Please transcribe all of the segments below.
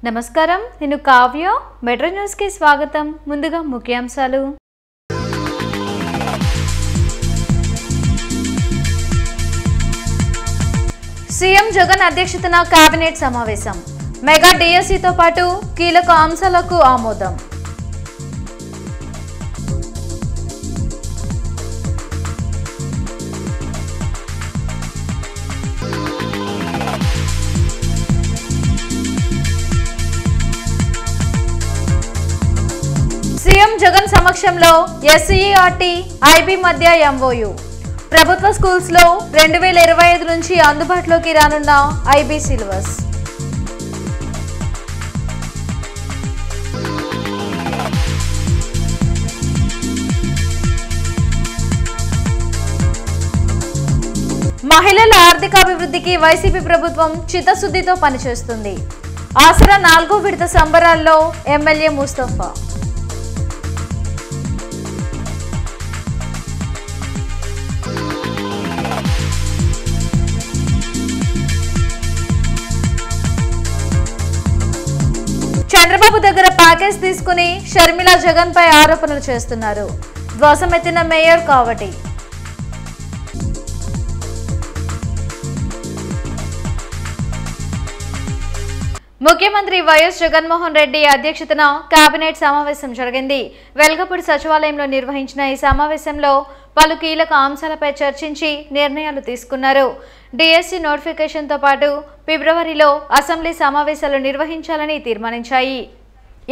నమస్కారం, నేను Kavya. Metro news కి స్వాగతం. ముందుగా ముఖ్యాంశాలు. సీఎం జగన్ అధ్యక్షతన కేబినెట్ సమావేశం. మెగా డిఎస్సితో పాటు కీలక అంశాలకు ఆమోదం. సీఎం జగన్ సమక్షంలో ఎస్సీఈఆర్టీ ఐబీ మధ్య ఎంఓయూ. ప్రభుత్వ స్కూల్స్ లో 2025 నుంచి అందుబాటులోకి రానున్న ఐబీ సిలబస్. మహిళల ఆర్థికాభివృద్ధికి వైసీపీ ప్రభుత్వం చిత్తశుద్ధితో పనిచేస్తుంది. ఆసరా 4వ విడత సంబరాల్లో ఎమ్మెల్యే ముస్తఫా. చంద్రబాబు దగ్గర ప్యాకేజ్ తీసుకుని షర్మిల జగన్ పై ఆరోపణలు చేస్తున్నారు. ధ్వజమెత్తిన మేయర్ కావటి. ముఖ్యమంత్రి వైఎస్ జగన్మోహన్ రెడ్డి అధ్యక్షతన కేబినెట్ సమావేశం జరిగింది. వెల్గపూడి సచివాలయంలో నిర్వహించిన ఈ సమావేశంలో పలు కీలక అంశాలపై చర్చించి నిర్ణయాలు తీసుకున్నారు. డిఎస్సి నోటిఫికేషన్తో పాటు ఫిబ్రవరిలో అసెంబ్లీ సమావేశాలు నిర్వహించాలని తీర్మానించాయి.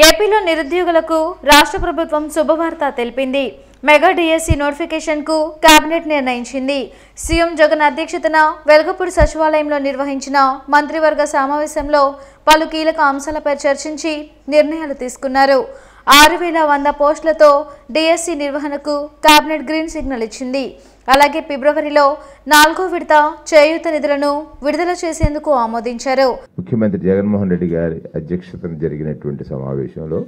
ఏపీలో నిరుద్యోగులకు రాష్ట్ర ప్రభుత్వం శుభవార్త తెలిపింది. మెగా డిఎస్సి నోటిఫికేషన్కు కేబినెట్ నిర్ణయించింది. సీఎం జగన్ అధ్యక్షతన వెల్గపూడి సచివాలయంలో నిర్వహించిన మంత్రివర్గ సమావేశంలో పలు కీలక అంశాలపై చర్చించి నిర్ణయాలు తీసుకున్నారు. 6100 పోస్టులతో డిఎస్సి నిర్వహణకు కేబినెట్ గ్రీన్ సిగ్నల్ ఇచ్చింది. అలాగే ఫిబ్రవరిలో 4వ విడత చేయూత నిధులను విడుదల చేసేందుకు ఆమోదించారు. ముఖ్యమంత్రి జగన్మోహన్ రెడ్డి గారి అధ్యక్షతన జరిగినటువంటి సమావేశంలో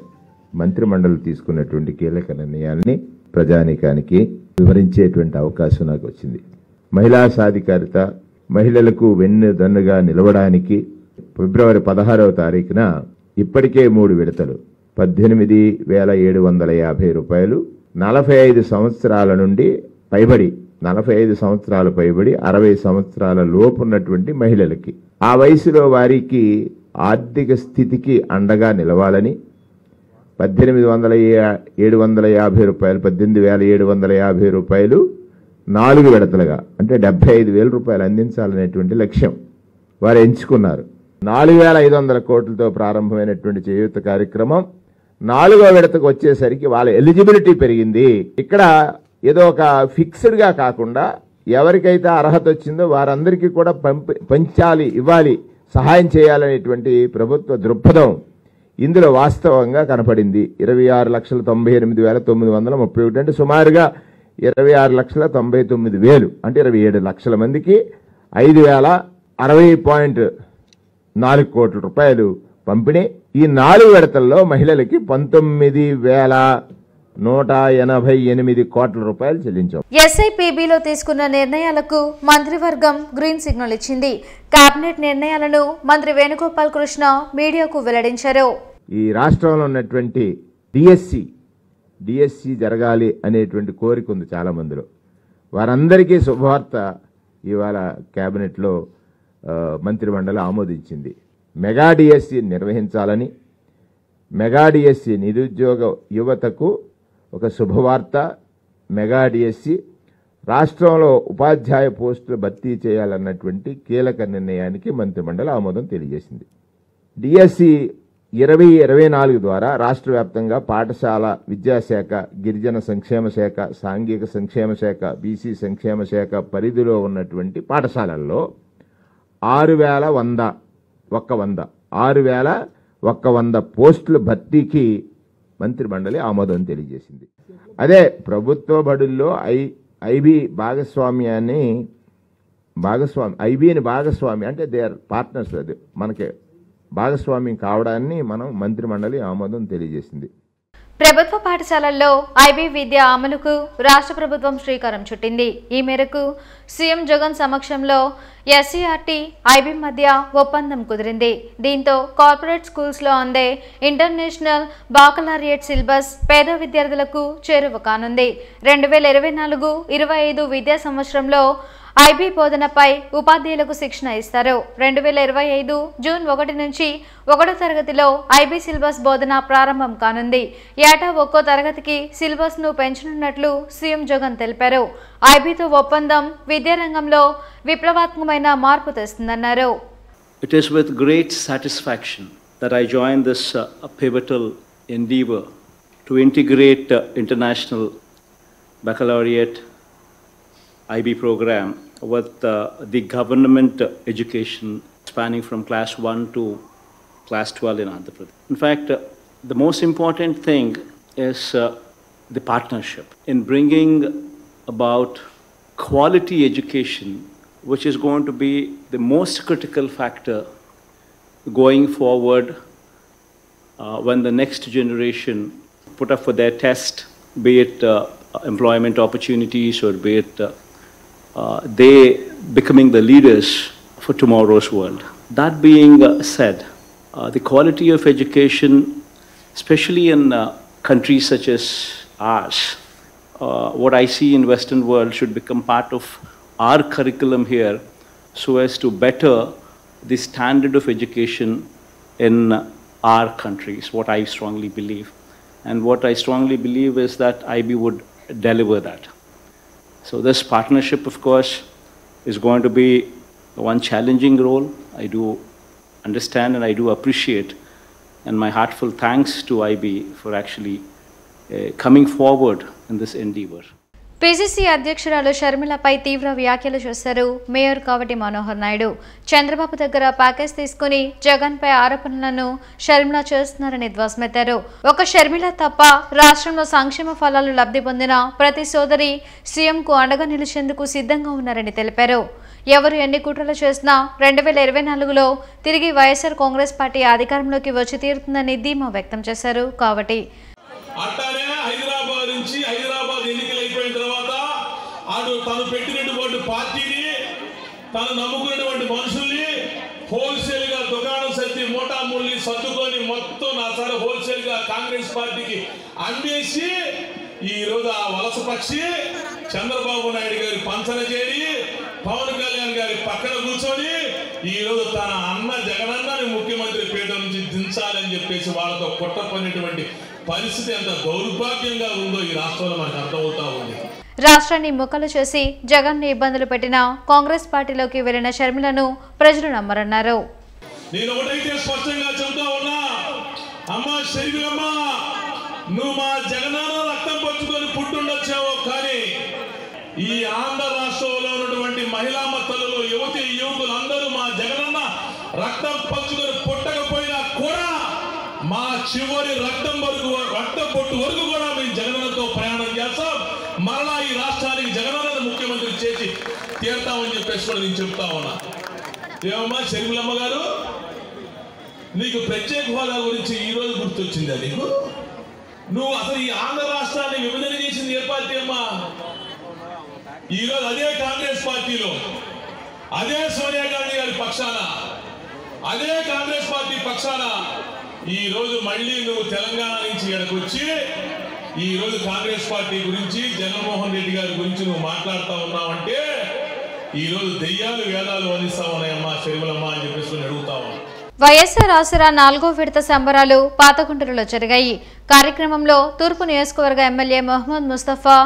మంత్రిమండలి తీసుకున్నటువంటి కీలక నిర్ణయాల్ని ప్రజానీకానికి వివరించేటువంటి అవకాశం నాకు వచ్చింది. మహిళా సాధికారిత, మహిళలకు వెన్నుదన్నుగా నిలవడానికి ఫిబ్రవరి 16వ తారీఖున ఇప్పటికే 3 విడతలు 18,750 రూపాయలు 45 సంవత్సరాల నుండి పైబడి 45 సంవత్సరాలు పైబడి 60 సంవత్సరాల లోపు ఉన్నటువంటి మహిళలకి, ఆ వయసులో వారికి ఆర్థిక స్థితికి అండగా నిలవాలని 18,750 రూపాయలు 18,750 రూపాయలు 4 విడతలుగా అంటే 75,000 రూపాయలు అందించాలనేటువంటి లక్ష్యం వారు ఎంచుకున్నారు. 4,500 కోట్లతో ప్రారంభమైనటువంటి చేయూత కార్యక్రమం 4వ విడతకు వచ్చేసరికి వాళ్ళ ఎలిజిబిలిటీ పెరిగింది. ఇక్కడ ఏదో ఒక ఫిక్స్డ్గా కాకుండా ఎవరికైతే అర్హత వచ్చిందో వారందరికీ కూడా పంచాలి, ఇవ్వాలి, సహాయం చేయాలనేటువంటి ప్రభుత్వ దృక్పథం ఇందులో వాస్తవంగా కనపడింది. 26,98,931 అంటే సుమారుగా 26,99,000 అంటే 27 లక్షల మందికి 5,060.4 కోట్ల రూపాయలు పంపిణీ. ఈ 4 విడతల్లో మహిళలకి 19,188 కోట్ల రూపాయలు చెల్లించాం. ఎస్ఐపిబిలో తీసుకున్న నిర్ణయాలకు మంత్రివర్గం గ్రీన్ సిగ్నల్ ఇచ్చింది. కేబినెట్ నిర్ణయాలను మంత్రి వేణుగోపాల్ కృష్ణ మీడియాకు వెల్లడించారు. ఈ రాష్ట్రంలో ఉన్నటువంటి డిఎస్సి జరగాలి అనేటువంటి కోరిక ఉంది చాలా మందిలో. వారందరికీ శుభవార్త ఇవాళ కేబినెట్లో మంత్రిమండలి ఆమోదించింది. మెగా డిఎస్సి నిర్వహించాలని, మెగా డిఎస్సి నిరుద్యోగ యువతకు ఒక శుభవార్త. మెగా డిఎస్సి రాష్ట్రంలో ఉపాధ్యాయ పోస్టులు భర్తీ చేయాలన్నటువంటి కీలక నిర్ణయానికి మంత్రిమండలి ఆమోదం తెలియజేసింది. డిఎస్సి 2024 ద్వారా రాష్ట్ర వ్యాప్తంగా పాఠశాల విద్యాశాఖ, గిరిజన సంక్షేమ శాఖ, సాంఘిక సంక్షేమ శాఖ, బీసీ సంక్షేమ శాఖ పరిధిలో ఉన్నటువంటి పాఠశాలల్లో 6,100 పోస్టుల భర్తీకి మంత్రిమండలి ఆమోదం తెలియజేసింది. అదే ప్రభుత్వ బడుల్లో ఐబీ ఐబీని భాగస్వామి అంటే దే ఆర్ పార్ట్నర్స్, అది మనకి భాగస్వామ్యం కావడాన్ని మనం మంత్రిమండలి ఆమోదం తెలియజేసింది. ప్రభుత్వ పాఠశాలల్లో ఐబీ విద్య అమలుకు రాష్ట్ర ప్రభుత్వం శ్రీకారం చుట్టింది. ఈ మేరకు సీఎం జగన్ సమక్షంలో ఎస్సీఆర్టీ ఐబీ మధ్య ఒప్పందం కుదిరింది. దీంతో కార్పొరేట్ స్కూల్స్లో అందే ఇంటర్నేషనల్ బాకలారియట్ సిలబస్ పేద విద్యార్థులకు చేరువ కానుంది. 2024-25 విద్యా సంవత్సరంలో ఐబీ బోధనపై ఉపాధ్యాయులకు శిక్షణ ఇస్తారు. 2025 జూన్ 1 నుంచి 1వ తరగతిలో ఐబీ సిలబస్ బోధన ప్రారంభం కానుంది. ఏటా ఒక్కో తరగతికి సిలబస్ ను పెంచనున్నట్లు సీఎం జగన్ తెలిపారు. ఐబీతో ఒప్పందం విద్యారంగంలో విప్లవాత్మకమైన మార్పు తెస్తుందన్నారు. It is with great satisfaction that I join this pivotal endeavor to integrate international baccalaureate IB program with the government education spanning from class 1 to class 12 in Andhra Pradesh. In fact, the most important thing is the partnership in bringing about quality education, which is going to be the most critical factor going forward when the next generation put up for their test, be it employment opportunities or be it they becoming the leaders for tomorrow's world. That being said, the quality of education, especially in countries such as ours, what I see in Western world should become part of our curriculum here so as to better the standard of education in our countries, what I strongly believe. And what I strongly believe is that IB would deliver that. So this partnership, of course, is going to be one challenging role. I do understand and I do appreciate, and my heartfelt thanks to IB for actually coming forward in this endeavor. PCC అధ్యక్షురాలు షర్మిలపై తీవ్ర వ్యాఖ్యలు చేశారు mayor Kavati Manohar Naidu. Chandrababu దగ్గర package తీసుకుని జగన్పై ఆరోపణలను షర్మిల చేస్తున్నారని ధ్వజమెత్తారు. ఒక షర్మిల తప్ప రాష్ట్రంలో సంక్షేమ ఫలాలు లబ్ధి పొందిన ప్రతి సోదరి సీఎంకు అండగా నిలిచేందుకు సిద్ధంగా ఉన్నారని తెలిపారు. ఎవరు ఎన్ని కుట్రలు చేసినా 2024లో తిరిగి వైఎస్ఆర్ కాంగ్రెస్ పార్టీ అధికారంలోకి వచ్చి తీరుతుందని ధీమా వ్యక్తం చేశారు. కాబట్టి తను పెట్టినటువంటి పార్టీని, తను నమ్ముకున్నటువంటి మనుషుల్ని హోల్సేల్ గా దుకాణం సత్తి మోటామూల్ని సర్దుకొని మొత్తం నా సార్ హోల్సేల్ గా కాంగ్రెస్ పార్టీకి అమ్మేసి ఈ రోజు ఆ వలస పక్షి చంద్రబాబు నాయుడు గారి పంచన చేరి పవన్ కళ్యాణ్ గారి పక్కన కూర్చొని ఈ రోజు తన అన్న జగనన్నని ముఖ్యమంత్రి పీఠ నుంచి దించాలని చెప్పేసి వాళ్ళతో కుట్రపడినటువంటి పరిస్థితి ఎంత దౌర్భాగ్యంగా ఉందో ఈ రాష్ట్రంలో మనకు అర్థమవుతా ఉంది. రాష్ట్రాన్ని ముక్కలు చేసి జగన్ ని ఇబ్బందులు పెట్టిన కాంగ్రెస్ పార్టీలోకి వెళ్లిన షర్మిలను ప్రజలు నమ్మరన్నారు. నేను ఒకటైతే స్పష్టంగా చెబుతా ఉన్నా, అమ్మ షర్మిలమ్మ, నువ్వు మా జగనన్న రక్తం పంచుకొని పుట్టుండొచ్చావో కానీ ఈ ఆంధ్ర రాష్ట్రంలో ఉన్నటువంటి మహిళా మత్తలు యువతి యువకులు అందరూ మా జగనన్న రక్తం పంచుకొని పుట్టకపోయినా కూడా మా చివరి రక్తం పొట్టు వరకు కూడా మేము జగనన్నతో ప్రయాణం చేస్తాం. మరలా ఈ రాష్ట్రానికి జగనన్న ముఖ్యమంత్రి చేసి తీరుతామని చెప్పేసి కూడా నేను చెప్తా ఉన్నా. ఏమమ్మా షర్మిలమ్మ గారు, నీకు ప్రత్యేక హోదా గురించి ఈ రోజు గుర్తొచ్చిందా నీకు? నువ్వు అసలు ఈ ఆంధ్ర రాష్ట్రాన్ని విభజన చేసింది ఏ పార్టీ అమ్మా? ఈరోజు అదే కాంగ్రెస్ పార్టీలో, అదే సోనియా గాంధీ గారి పక్షాన, అదే కాంగ్రెస్ పార్టీ పక్షాన ఈ రోజు మళ్ళీ నువ్వు తెలంగాణ నుంచి ఇక్కడికి వచ్చి ఈ రోజు కాంగ్రెస్ పార్టీ గురించి, జగన్మోహన్ రెడ్డి గారి గురించి నువ్వు మాట్లాడుతూ ఉన్నావంటే ఈ రోజు దెయ్యాలు వేదాలు వదిలిస్తా ఉన్నాయమ్మా షర్మిలమ్మ అని చెప్పేసి అడుగుతా ఉన్నా. వైఎస్ఆర్ ఆసరా 4వ విడత సంబరాలు పాతగుంటూరులో జరిగాయి. కార్యక్రమంలో తూర్పు నియోజకవర్గ ఎమ్మెల్యే మహమ్మద్ ముస్తఫా,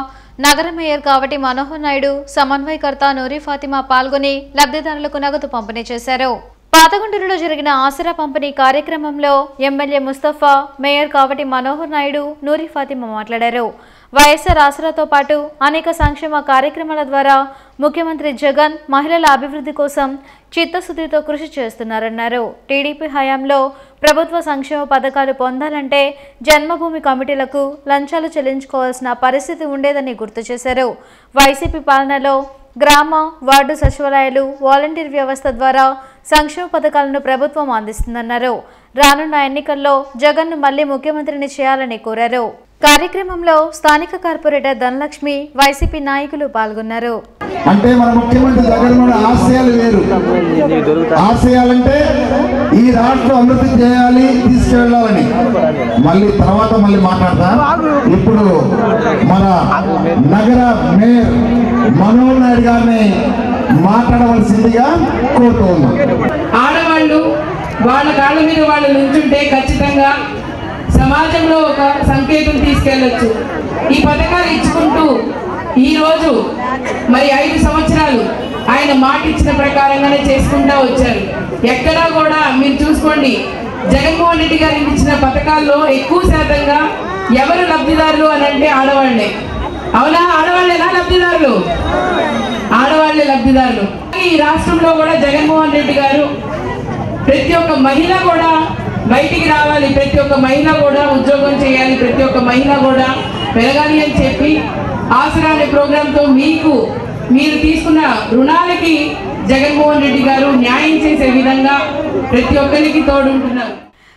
నగర మేయర్ కావటి మనోహర్ నాయుడు, సమన్వయకర్త నూరి ఫాతిమా పాల్గొని లబ్ధిదారులకు నగదు పంపిణీ చేశారు. పాతగుంటూరులో జరిగిన ఆసరా పంపిణీ కార్యక్రమంలో ఎమ్మెల్యే ముస్తఫా, మేయర్ కావటి మనోహర్ నాయుడు, నూరి ఫాతిమా మాట్లాడారు. వైఎస్ఆర్ ఆసరాతో పాటు అనేక సంక్షేమ కార్యక్రమాల ద్వారా ముఖ్యమంత్రి జగన్ మహిళల అభివృద్ధి కోసం చిత్తశుద్ధితో కృషి చేస్తున్నారన్నారు. టీడీపీ హయాంలో ప్రభుత్వ సంక్షేమ పథకాలు పొందాలంటే జన్మభూమి కమిటీలకు లంచాలు చెల్లించుకోవాల్సిన పరిస్థితి ఉండేదని గుర్తు చేశారు. వైసీపీ పాలనలో గ్రామ, వార్డు సచివాలయాలు, వాలంటీర్ వ్యవస్థ ద్వారా సంక్షేమ పథకాలను ప్రభుత్వం అందిస్తుందన్నారు. రానున్న ఎన్నికల్లో జగన్ను మళ్లీ ముఖ్యమంత్రిని చేయాలని కోరారు. కార్యక్రమంలో స్థానిక కార్పొరేటర్ ధనలక్ష్మి, వైసీపీ నాయకులు పాల్గొన్నారు. అంటే మన ముఖ్యమంత్రి జగన్మోహన్ ఆశయాలు వేరు. ఆశయాలంటే ఈ రాష్ట్రం అభివృద్ధి చేయాలి, తీసుకెళ్లాలని. తర్వాత మాట్లాడతా. ఇప్పుడు మన నగర మేయర్ మనోహర్ నాయుడు గారిని మాట్లాడవలసిందిగా కోరుతూ ఉన్నాం. ఆడవాళ్ళు వాళ్ళ కాళ్ళ మీద వాళ్ళు నుంచుంటే ఖచ్చితంగా సమాజంలో ఒక సంకేతం తీసుకెళ్లొచ్చు. ఈ పథకాలు ఇచ్చుకుంటూ ఈరోజు మరి 5 సంవత్సరాలు ఆయన మాట ఇచ్చిన ప్రకారంగానే చేసుకుంటూ వచ్చారు. ఎక్కడా కూడా మీరు చూసుకోండి, జగన్మోహన్ రెడ్డి గారు ఇచ్చిన పథకాల్లో ఎక్కువ శాతంగా ఎవరు లబ్ధిదారులు అని అంటే ఆడవాళ్లే. అవునా? ఆడవాళ్ళేనా లబ్ధిదారులు? ఆడవాళ్లే లబ్ధిదారులు. ఈ రాష్ట్రంలో కూడా జగన్మోహన్ రెడ్డి గారు ప్రతి ఒక్క మహిళ కూడా బయటికి రావాలి, ప్రతి ఒక్క మహిళ కూడా ఉద్యోగం చేయాలి, ప్రతి ఒక్క మహిళ కూడా పెరగాలి అని చెప్పి ఆసరా అనే ప్రోగ్రాంతో మీరు తీసుకున్న రుణాలకి జగన్మోహన్ రెడ్డి గారు న్యాయం చేసే విధంగా ప్రతి ఒక్కరికి తోడుంటున్నారు.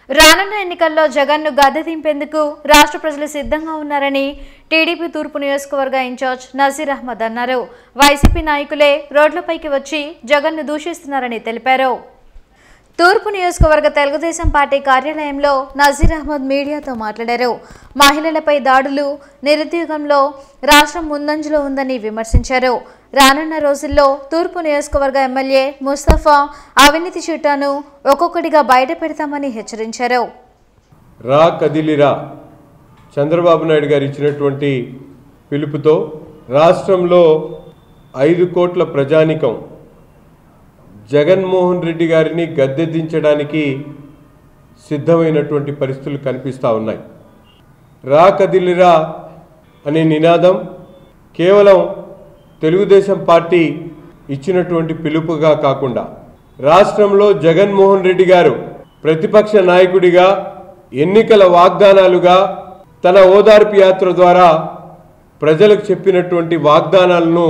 రానున్న ఎన్నికల్లో జగన్ను గద్దె దింపేందుకు రాష్ట్ర ప్రజలు సిద్ధంగా ఉన్నారని టీడీపీ తూర్పు నియోజకవర్గ ఇన్ఛార్జ్ నజీర్ అహ్మద్ అన్నారు. వైసీపీ నాయకులే రోడ్లపైకి వచ్చి జగన్ను దూషిస్తున్నారని తెలిపారు. తూర్పు నియోజకవర్గ తెలుగుదేశం పార్టీ కార్యాలయంలో నజీర్ అహ్మద్ మీడియాతో మాట్లాడారు. మహిళలపై దాడులు, నిరుద్యోగంలో రాష్ట్రం ముందంజలో ఉందని విమర్శించారు. రానున్న రోజుల్లో తూర్పు నియోజకవర్గ ఎమ్మెల్యే ముస్తఫా అవినీతి చిట్టాను ఒక్కొక్కటిగా బయట పెడతామని హెచ్చరించారు. రా కదిలిరా చంద్రబాబు నాయుడు గారు ఇచ్చినటువంటి పిలుపుతో రాష్ట్రంలో 5 కోట్ల ప్రజానికం జగన్మోహన్ రెడ్డి గారిని గద్దె దించడానికి సిద్ధమైనటువంటి పరిస్థితులు కనిపిస్తూ ఉన్నాయి. రా కదిలిరా అనే నినాదం కేవలం తెలుగుదేశం పార్టీ ఇచ్చినటువంటి పిలుపుగా కాకుండా రాష్ట్రంలో జగన్మోహన్ రెడ్డి గారు ప్రతిపక్ష నాయకుడిగా ఎన్నికల వాగ్దానాలుగా తన ఓదార్పు యాత్ర ద్వారా ప్రజలకు చెప్పినటువంటి వాగ్దానాలను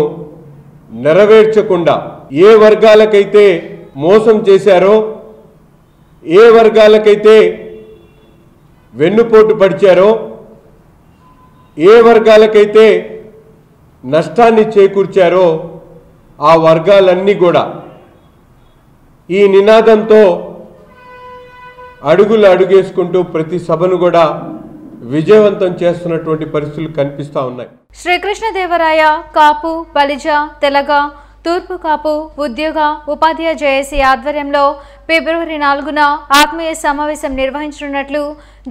నెరవేర్చకుండా ఏ వర్గాలకైతే మోసం చేశారో, ఏ వర్గాలకైతే వెన్నుపోటు పడిచారో, ఏ వర్గాలకైతే నష్టాన్ని చేకూర్చారో ఆ వర్గాలన్నీ కూడా ఈ నినాదంతో అడుగులు అడుగేసుకుంటూ ప్రతి సభను కూడా విజయవంతం చేస్తున్నటువంటి పరిస్థితులు కనిపిస్తూ ఉన్నాయి. శ్రీకృష్ణదేవరాయ కాపు, బలిజ, తెలగ, తూర్పు కాపు ఉద్యోగ ఉపాధ్యాయ జేఏసీ ఆధ్వర్యంలో ఫిబ్రవరి 4న ఆత్మీయ సమావేశం నిర్వహించనున్నట్లు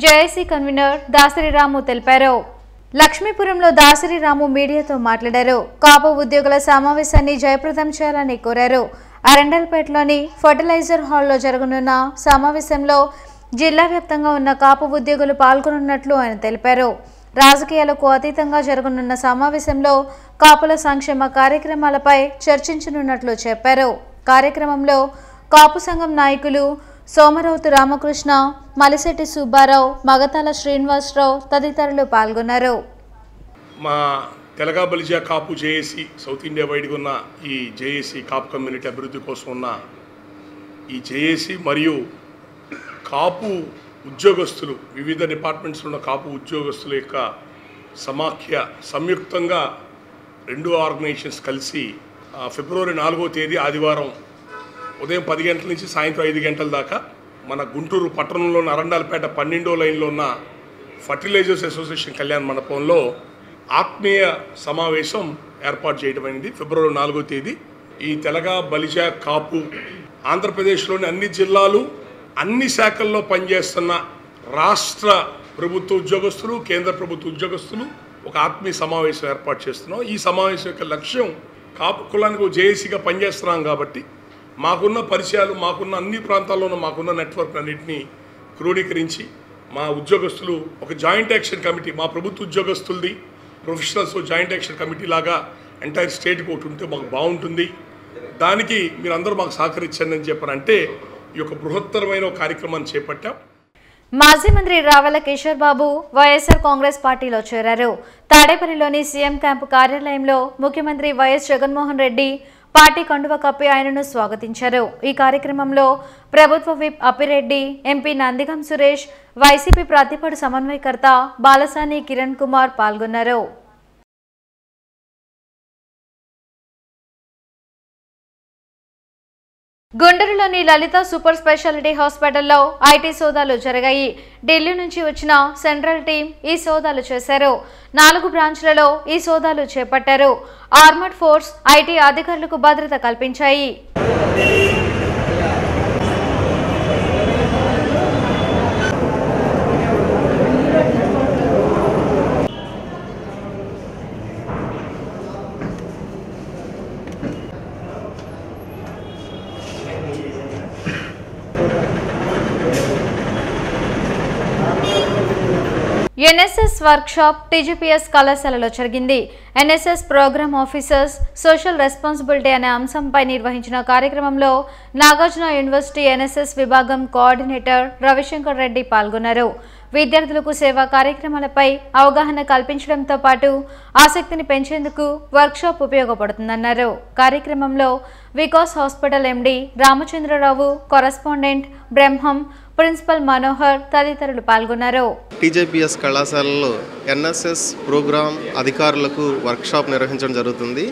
జేఏసీ కన్వీనర్ దాసరి రాము తెలిపారు. లక్ష్మీపురంలో దాసరి రాము మీడియాతో మాట్లాడారు. కాపు ఉద్యోగుల సమావేశాన్ని జయప్రదం చేయాలని కోరారు. అరండల్పేటలోని ఫర్టిలైజర్ హాల్లో జరగనున్న సమావేశంలో జిల్లా వ్యాప్తంగా ఉన్న కాపు ఉద్యోగులు పాల్గొనున్నట్లు ఆయన తెలిపారు. రాజకీయాలకు అతీతంగా జరగనున్న సమావేశంలో కాపుల సంక్షేమ కార్యక్రమాలపై చర్చించనున్నట్లు చెప్పారు. కార్యక్రమంలో కాపు సంఘం నాయకులు సోమరౌతు రామకృష్ణ, మలిశెట్టి సుబ్బారావు, మగతాల శ్రీనివాసరావు తదితరులు పాల్గొన్నారు. మా తెలగ బలిజ కాపు జేఏసీ సౌత్ ఇండియా వైడ్గా ఉన్న ఈ జేఏసీ కాపు కమ్యూనిటీ అభివృద్ధి కోసం ఉన్న ఈ జేఏసీ మరియు కాపు ఉద్యోగస్తులు, వివిధ డిపార్ట్మెంట్స్లో ఉన్న కాపు ఉద్యోగస్తుల యొక్క సమాఖ్య సంయుక్తంగా 2 ఆర్గనైజేషన్స్ కలిసి ఫిబ్రవరి 4వ తేదీ ఆదివారం ఉదయం 10 గంటల నుంచి సాయంత్రం 5 గంటల దాకా మన గుంటూరు పట్టణంలోని అరండాలపేట 12వ లైన్లో ఉన్న ఫర్టిలైజర్స్ అసోసియేషన్ కళ్యాణ మండపంలో ఆత్మీయ సమావేశం ఏర్పాటు చేయడమైంది. ఫిబ్రవరి 4వ తేదీ ఈ తెలగ బలిజ కాపు ఆంధ్రప్రదేశ్లోని అన్ని జిల్లాలు, అన్ని శాఖల్లో పనిచేస్తున్న రాష్ట్ర ప్రభుత్వ ఉద్యోగస్తులు, కేంద్ర ప్రభుత్వ ఉద్యోగస్తులు ఒక ఆత్మీయ సమావేశం ఏర్పాటు చేస్తున్నాం. ఈ సమావేశం యొక్క లక్ష్యం కాపు కులానికి జేఏసీగా పనిచేస్తున్నాం కాబట్టి మాకున్న పరిచయాలు, మాకున్న అన్ని ప్రాంతాల్లోనూ మాకున్న నెట్వర్క్ అన్నింటినీ క్రోడీకరించి మా ఉద్యోగస్తులు ఒక జాయింట్ యాక్షన్ కమిటీ, మా ప్రభుత్వ ఉద్యోగస్తులది ప్రొఫెషనల్స్ జాయింట్ యాక్షన్ కమిటీ లాగా ఎంటైర్ స్టేట్కి ఒకటి ఉంటే మాకు బాగుంటుంది, దానికి మీరందరూ మాకు సహకరించండి అని చెప్పారంటే ఈ యొక్క బృహత్తరమైన కార్యక్రమాన్ని చేపట్టాం. మాజీ మంత్రి రావెల కిషోర్ బాబు వైఎస్ఆర్ కాంగ్రెస్ పార్టీలో చేరారు. తాడేపల్లిలోని సీఎం క్యాంపు కార్యాలయంలో ముఖ్యమంత్రి వైఎస్ జగన్మోహన్ రెడ్డి పార్టీ కండువ కప్పి ఆయనను స్వాగతించారు. ఈ కార్యక్రమంలో ప్రభుత్వ whip Appireddy, MP Nandigam Suresh, YCP ప్రతిపక్ష సమన్వయకర్త బాలసాని కిరణ్ కుమార్ పాల్గొన్నారు. గుంటూరులోని లలిత సూపర్ స్పెషాలిటీ హాస్పిటల్లో ఐటీ సోదాలు జరిగాయి. ఢిల్లీ నుంచి వచ్చిన సెంట్రల్ టీం ఈ సోదాలు చేశారు. 4 బ్రాంచ్లలో ఈ సోదాలు చేపట్టారు. ఆర్మర్డ్ ఫోర్స్, ఐటీ అధికారులకు భద్రత కల్పించాయి. ఎన్ఎస్ఎస్ వర్క్షాప్ టీజీపీఎస్ కళాశాలలో జరిగింది. NSS programme officers social responsibility అనే అంశంపై నిర్వహించిన కార్యక్రమంలో నాగార్జున యూనివర్సిటీ ఎన్ఎస్ఎస్ విభాగం కోఆర్డినేటర్ రవిశంకర్ రెడ్డి పాల్గొన్నారు. విద్యార్థులకు సేవా కార్యక్రమాలపై అవగాహన కల్పించడంతో పాటు ఆసక్తిని పెంచేందుకు వర్క్షాప్ ఉపయోగపడుతుందన్నారు. కార్యక్రమంలో Vikas hospital MD Ramachandrarao, correspondent Brahmam, principal Manohar తదితరులు పాల్గొన్నారు. టీజేపీఎస్ కళాశాలలో ఎన్ఎస్ఎస్ ప్రోగ్రామ్ అధికారులకు వర్క్షాప్ నిర్వహించడం జరుగుతుంది.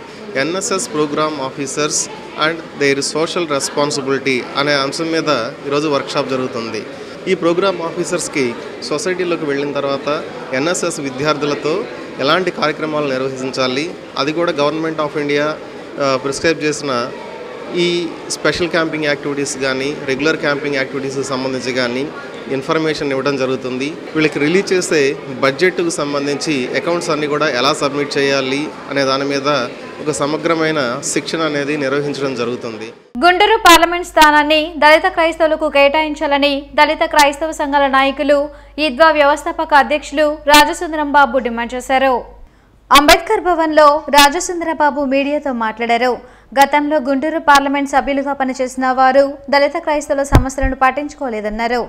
NSS programme officers and their social responsibility అనే అంశం మీద ఈరోజు వర్క్షాప్ జరుగుతుంది. ఈ ప్రోగ్రామ్ ఆఫీసర్స్కి సొసైటీలోకి వెళ్ళిన తర్వాత ఎన్ఎస్ఎస్ విద్యార్థులతో ఎలాంటి కార్యక్రమాలు నిర్వహించాలి, అది కూడా గవర్నమెంట్ ఆఫ్ ఇండియా ప్రిస్క్రైబ్ చేసిన ఈ స్పెషల్ క్యాంపింగ్ యాక్టివిటీస్ కానీ రెగ్యులర్ క్యాంపింగ్ యాక్టివిటీస్కి సంబంధించి కానీ ఇన్ఫర్మేషన్ ఇవ్వడం జరుగుతుంది. వీళ్ళకి రిలీజ్ చేసే బడ్జెట్కు సంబంధించి అకౌంట్స్ అన్నీ కూడా ఎలా సబ్మిట్ చేయాలి అనే దాని మీద ఒక సమగ్రమైన శిక్షణ అనేది నిర్వహించడం జరుగుతుంది. గుంటూరు పార్లమెంట్ స్థానాన్ని దళిత క్రైస్తవులకు కేటాయించాలని దళిత క్రైస్తవ సంఘాల నాయకులు ఈద్వా వ్యవస్థాపక అధ్యక్షులు రాజసుందరం బాబు డిమాండ్ చేశారు. అంబేద్కర్ భవన్లో రాజసుందరబాబు మీడియాతో మాట్లాడారు. గతంలో గుంటూరు పార్లమెంట్ సభ్యులుగా పనిచేసిన వారు దళిత క్రైస్తవుల సమస్యలను పట్టించుకోలేదన్నారు.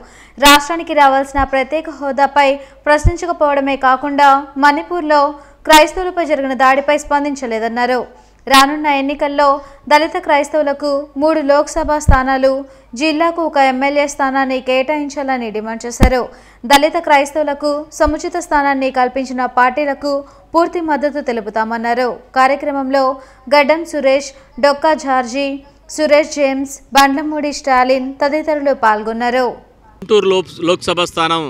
రాష్ట్రానికి రావాల్సిన ప్రత్యేక హోదాపై ప్రశ్నించకపోవడమే కాకుండా మణిపూర్లో క్రైస్తవులపై జరిగిన దాడిపై స్పందించలేదన్నారు. రానున్న ఎన్నికల్లో దళిత క్రైస్తవులకు 3 లోక్సభ స్థానాలు, జిల్లాకు 1 ఎమ్మెల్యే స్థానాన్ని కేటాయించాలని డిమాండ్ చేశారు. దళిత క్రైస్తవులకు సముచిత స్థానాన్ని కల్పించిన పార్టీలకు పూర్తి మద్దతు తెలుపుతామన్నారు. కార్యక్రమంలో గడ్డం సురేష్, డొక్కా జార్జీ, సురేష్ జేమ్స్, బండ్లమూడి స్టాలిన్ తదితరులు పాల్గొన్నారు. గుంటూరు లోక్సభ స్థానం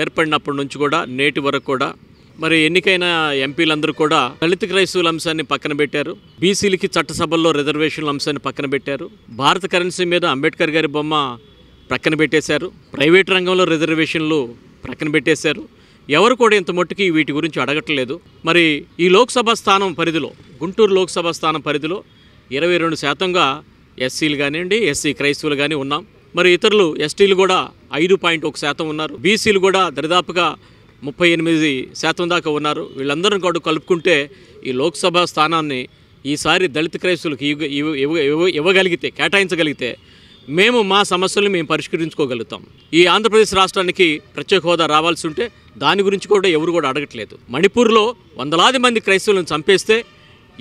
ఏర్పడినప్పటి నుంచి కూడా నేటి వరకు కూడా మరి ఎన్నికైన ఎంపీలందరూ కూడా దళిత క్రైస్తవుల అంశాన్ని పక్కన పెట్టారు. బీసీలకి చట్టసభల్లో రిజర్వేషన్ల అంశాన్ని పక్కన పెట్టారు. భారత కరెన్సీ మీద అంబేద్కర్ గారి బొమ్మ ప్రక్కన పెట్టేశారు. ప్రైవేట్ రంగంలో రిజర్వేషన్లు ప్రక్కన పెట్టేశారు. ఎవరు కూడా ఇంత మట్టుకి వీటి గురించి అడగట్లేదు. మరి ఈ లోక్సభ స్థానం పరిధిలో, గుంటూరు లోక్సభ స్థానం పరిధిలో 22% ఎస్సీలు కానివ్వండి, ఎస్సీ క్రైస్తవులు కానీ ఉన్నాం. మరి ఇతరులు ఎస్టీలు కూడా 5.1% ఉన్నారు. బీసీలు కూడా దరిదాపుగా 38% దాకా ఉన్నారు. వీళ్ళందరూ కూడా కలుపుకుంటే ఈ లోక్సభ స్థానాన్ని ఈసారి దళిత క్రైస్తవులకు ఇవ్వగలిగితే, కేటాయించగలిగితే మేము మా సమస్యలను మేము పరిష్కరించుకోగలుగుతాం. ఈ ఆంధ్రప్రదేశ్ రాష్ట్రానికి ప్రత్యేక హోదా రావాల్సి ఉంటే దాని గురించి కూడా ఎవరు కూడా అడగట్లేదు. మణిపూర్లో వందలాది మంది క్రైస్తవులను చంపేస్తే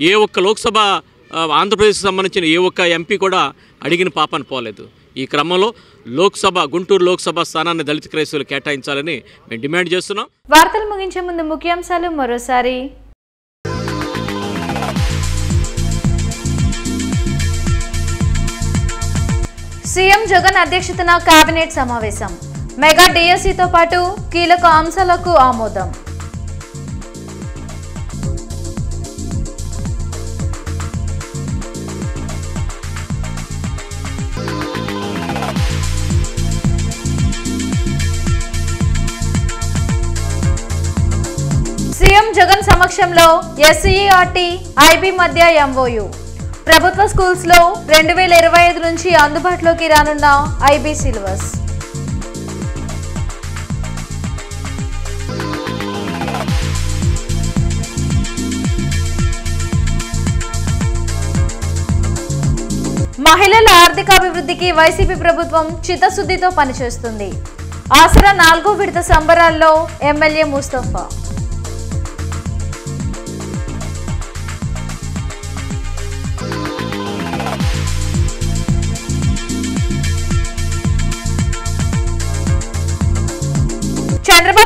ఏ ఒక్క లోక్సభ ఆంధ్రప్రదేశ్కి సంబంధించిన ఏ ఒక్క ఎంపీ కూడా అడిగిన పాపని పోలేదు. ఈ క్రమంలో గుంటూరు లోక్సభ స్థానాన్ని దళిత క్రైస్తవులు కేటాయించాలని మేము డిమాండ్ చేస్తున్నాం. వార్తలు ముగించే ముందు ముఖ్యాంశాలు మరోసారి. సీఎం జగన్ అధ్యక్షతన కేబినెట్ సమావేశం. మెగా డిఎస్సితో పాటు కీలక అంశాలకు ఆమోదం. సీఎం జగన్ సమక్షంలో ఎస్సీఈఆర్టీ ఐబీ మధ్య ఎంఓయూ. ప్రభుత్వ స్కూల్స్ లో 2025 నుంచి అందుబాటులోకి రానున్న ఐబీ సిలబస్. మహిళల ఆర్థికాభివృద్ధికి వైసీపీ ప్రభుత్వం చిత్తశుద్ధితో పనిచేస్తుంది. ఆసరా 4వ విడత సంబరాల్లో ఎమ్మెల్యే ముస్తఫా.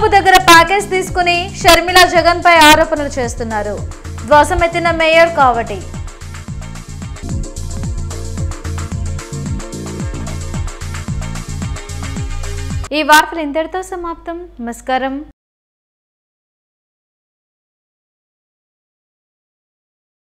బాబు దగ్గర ప్యాకేజ్ తీసుకుని షర్మిల జగన్ పై ఆరోపణలు చేస్తున్నారు. ధ్వజమెత్తిన మేయర్ కావటి. ఈ వార్తలు ఇంతటితో సమాప్తం. నమస్కారం.